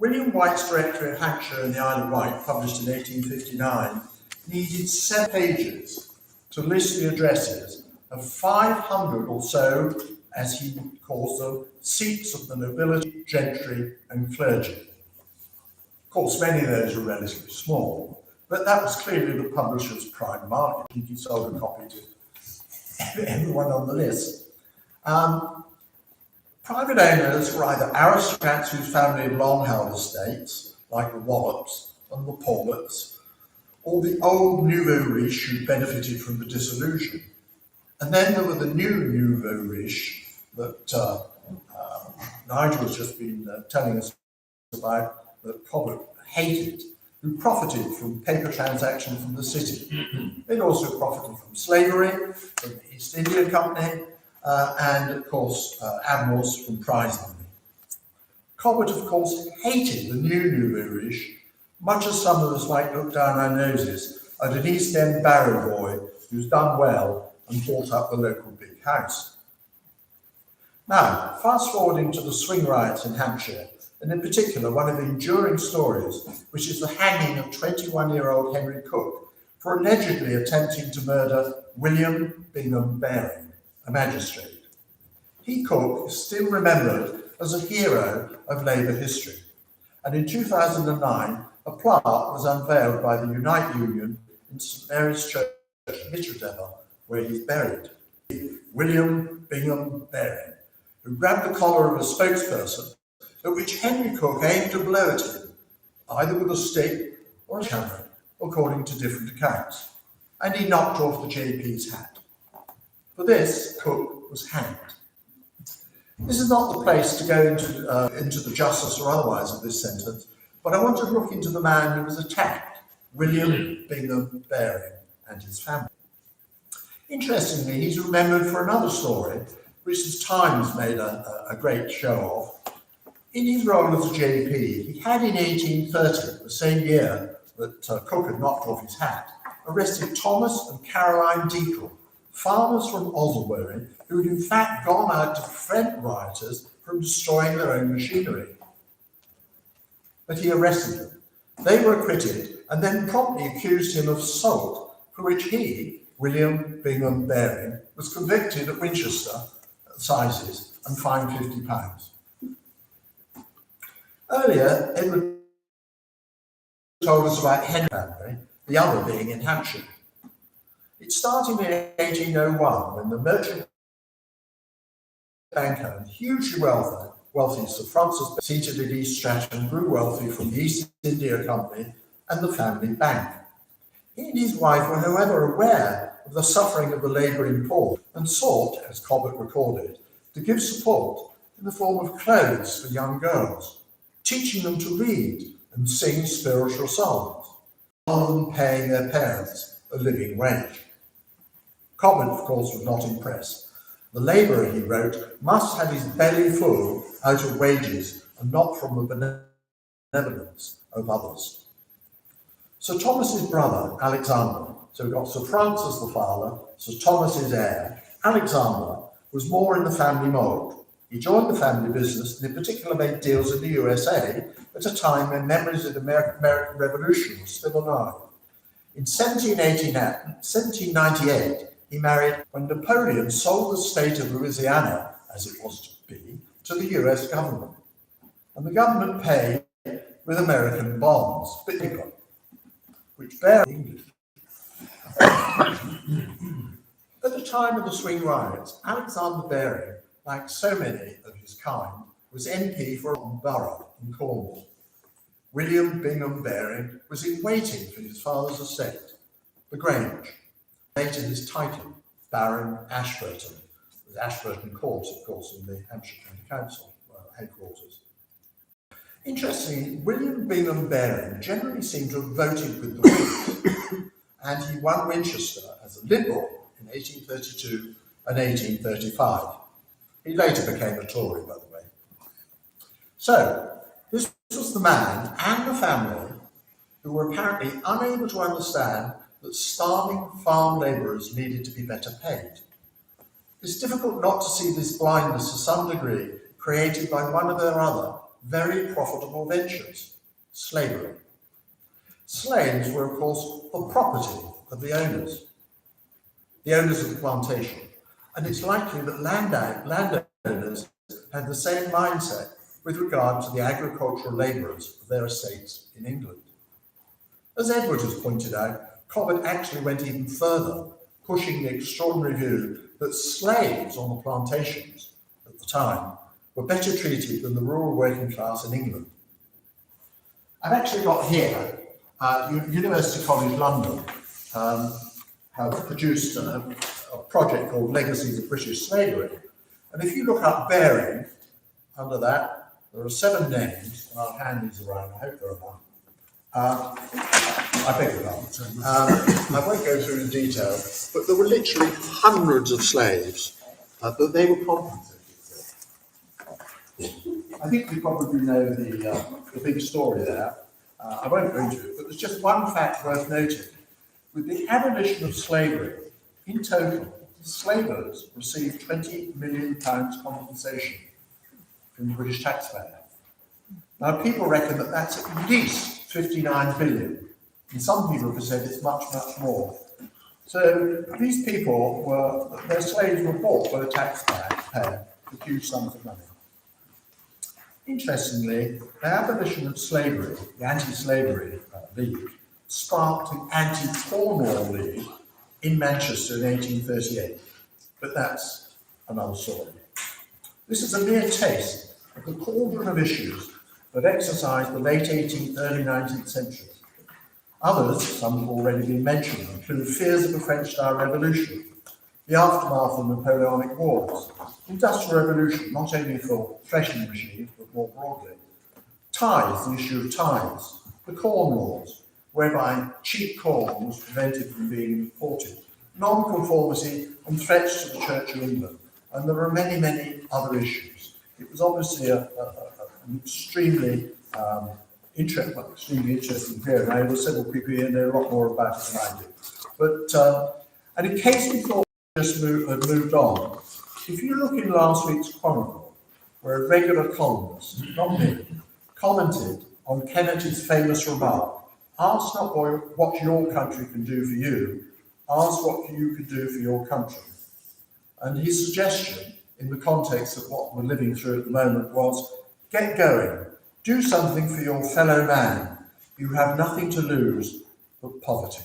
William White's Directory of Hampshire and the Isle of Wight, published in 1859, needed 7 pages to list the addresses of 500 or so, as he calls them, seats of the nobility, gentry, and clergy. Of course, many of those were relatively small, but that was clearly the publisher's prime market. He sold a copy to everyone on the list. Private owners were either aristocrats whose family had long held estates, like the Wallops and the Paulets, or the old nouveau riche who benefited from the dissolution. And then there were the new nouveau riche that Nigel has just been telling us about, that Cobbett hated, who profited from paper transactions from the city. They'd also profited from slavery, from the East India Company, and of course admirals from prize money. Cobbett, of course, hated the new nouveau riche, much as some of us might look down our noses at an East End barrow boy who's done well and bought up the local big house. Now, fast forwarding to the swing riots in Hampshire, and in particular one of the enduring stories, which is the hanging of 21-year-old Henry Cook for allegedly attempting to murder William Bingham Baring, a magistrate. He, Cook, is still remembered as a hero of Labour history, and in 2009 a plaque was unveiled by the Unite Union in St Mary's Church, Mittredeva, where he's buried. William Bingham Baring, who grabbed the collar of a spokesperson, at which Henry Cook aimed to blow at him, either with a stick or a camera, according to different accounts, and he knocked off the JP's hat. For this, Cook was hanged. This is not the place to go into the justice or otherwise of this sentence, but I want to look into the man who was attacked, William Bingham Baring, and his family. Interestingly, he's remembered for another story, which the Times made a great show of. In his role as a JP, he had in 1830, the same year that Cook had knocked off his hat, arrested Thomas and Caroline Deacle, farmers from Oslebury, who had in fact gone out to prevent rioters from destroying their own machinery. But he arrested them. They were acquitted and then promptly accused him of assault, for which he, William Bingham Baring, was convicted at Winchester Assizes and fined £50. Earlier, Edward told us about Henry family, the other being in Hampshire. It started in 1801 when the merchant banker and hugely wealthy Sir Francis, seated at East Stratton, grew wealthy from the East India Company and the family bank. He and his wife were, however, aware of the suffering of the labouring poor and sought, as Cobbett recorded, to give support in the form of clothes for young girls, teaching them to read and sing spiritual songs, rather than paying their parents a living wage. Cobbett, of course, was not impressed. The labourer, he wrote, must have his belly full out of wages and not from the benevolence of others. Sir Thomas's brother, Alexander, so we've got Sir Francis the father, Sir Thomas's heir, Alexander, was more in the family mould. He joined the family business and in particular made deals in the USA at a time when memories of the American Revolution were still alive. In 1798, he married when Napoleon sold the state of Louisiana, as it was to be, to the US government. And the government paid with American bonds, which bear English. At the time of the swing riots, Alexander Baring, like so many of his kind, was MP for a borough in Cornwall. William Bingham Baring was in waiting for his father's estate, the Grange, later his title, Baron Ashburton, with Ashburton Court, of course, in the Hampshire County Council headquarters. Interestingly, William Bingham Baring generally seemed to have voted with the Whigs, and he won Winchester as a Liberal in 1832 and 1835. He later became a Tory, by the way. So, this was the man and the family who were apparently unable to understand that starving farm labourers needed to be better paid. It's difficult not to see this blindness to some degree created by one or their other, very profitable ventures, slavery. Slaves were, of course, the property of the owners of the plantation. And it's likely that landowners had the same mindset with regard to the agricultural labourers of their estates in England. As Edward has pointed out, Cobbett actually went even further, pushing the extraordinary view that slaves on the plantations at the time were better treated than the rural working class in England. I've actually got here, University College London have produced a project called Legacies of British Slavery. And if you look up Baring, under that, there are 7 names, and I'll hand these around, I hope they're enough. I beg your pardon. I won't go through in detail, but there were literally hundreds of slaves that they were compensated for. I think you probably know the big story there. I won't go into it, but there's just one fact worth noting. With the abolition of slavery, in total, slavers received £20 million compensation from the British taxpayer. Now, people reckon that that's at least 59 billion, and some people have said it's much, much more. So these people their slaves were bought by the taxpayer for huge sums of money. Interestingly, the abolition of slavery, the Anti-Slavery League, sparked an Anti-Corn Law League in Manchester in 1838. But that's another story. This is a mere taste of the cauldron of issues that exercised the late 18th, early 19th century. Others, some have already been mentioned, include fears of a French-style revolution, the aftermath of the Napoleonic Wars, industrial revolution, not only for threshing machines, but more broadly, tithes, the issue of tithes, the Corn Laws, whereby cheap corn was prevented from being imported, non-conformity and threats to the Church of England, and there were many, many other issues. It was obviously an extremely interesting period. There were several people here and know a lot more about it than I do. But, and in case we thought we just had moved on, if you look in last week's Chronicle, where a regular columnist, not me, commented on Kennedy's famous remark, ask not what your country can do for you, ask what you can do for your country. And his suggestion, in the context of what we're living through at the moment, was get going, do something for your fellow man. You have nothing to lose but poverty.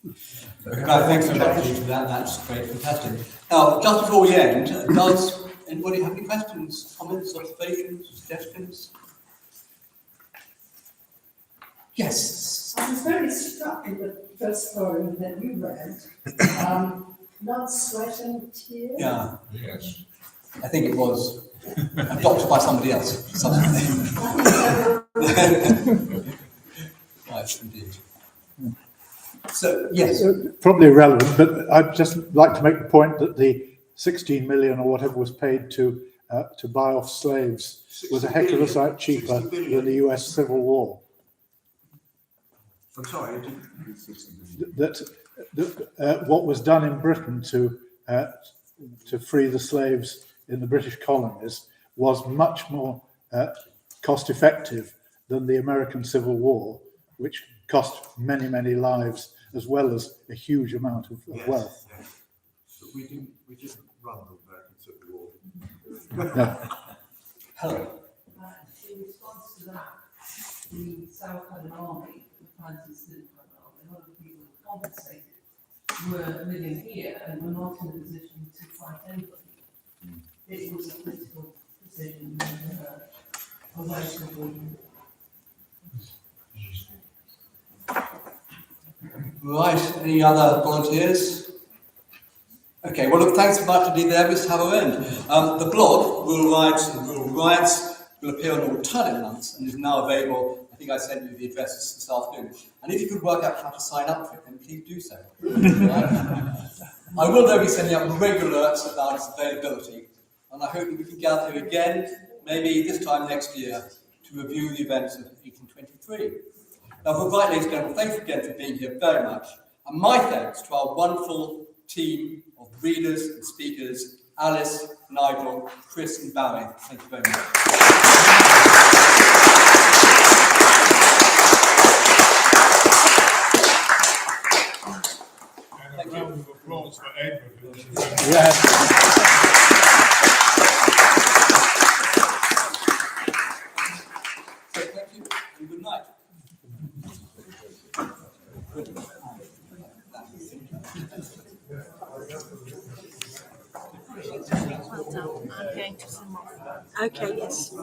Thanks very much for that. That's great, fantastic. Now, just before we end, does anybody have any questions, comments, observations, suggestions? Yes. I was very struck in the first poem that you read, Blood, Sweat and Tears. Yeah. Yes. I think it was adopted by somebody else. Right, indeed. So, yes. Probably irrelevant, but I'd just like to make the point that the 16 million or whatever was paid to buy off slaves was a heck of a sight cheaper than the US Civil War. I'm sorry, That what was done in Britain to free the slaves in the British colonies was much more cost effective than the American Civil War, which cost many, many lives as well as a huge amount of wealth. Yes. But we didn't run the American Civil War. No. Hello. In response to that, the South Carolina Army, the Francis a lot of people compensated were living here and were not in a position to fight anybody. It was a political decision away from Right, any other volunteers? Okay, well, look, thanks very much indeed there, Mr. Haverend. The blog, Rural Riots, will appear on alternate months and is now available. I think I sent you the addresses this afternoon. And if you could work out how to sign up for it, then please do so. I will, though, be sending out regular alerts about its availability, and I hope that we can gather here again, maybe this time next year, to review the events of 1823. Now, for right, ladies and gentlemen, thanks again for being here very much, and my thanks to our wonderful team of readers and speakers Alice, Nigel, Chris and Barry. Thank you very much. And a round of applause for Edward. Yes. So thank you and good night. Well done. I'm going to sum off. Okay, yes.